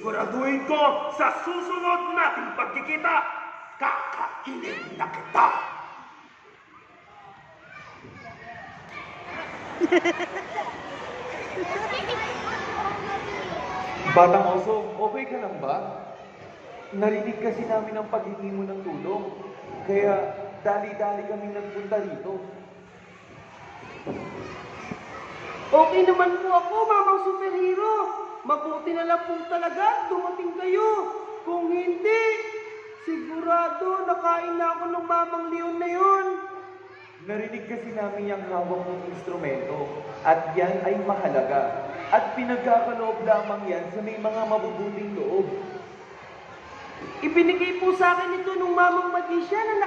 Siguraduhin ko sa susunod nating pagkikita, kakainin na kita. Batang Oso, okay ka lang ba? Narinig kasi namin ang paghingi mo ng tulong. Kaya dali-dali kaming nagpunta rito. Okay naman po ako, Mamang Superhero. Mabuti na lang po talaga dumating kayo. Kung hindi, sigurado nakain na ako ng Mamang Leon na yon. Narinig kasi namin yung hawak mong instrumento at yan ay mahalaga. At pinagkakaloob lamang yan sa may mga mabubuting loob. Ibinigay po sa akin ito ng Mamang Magisya na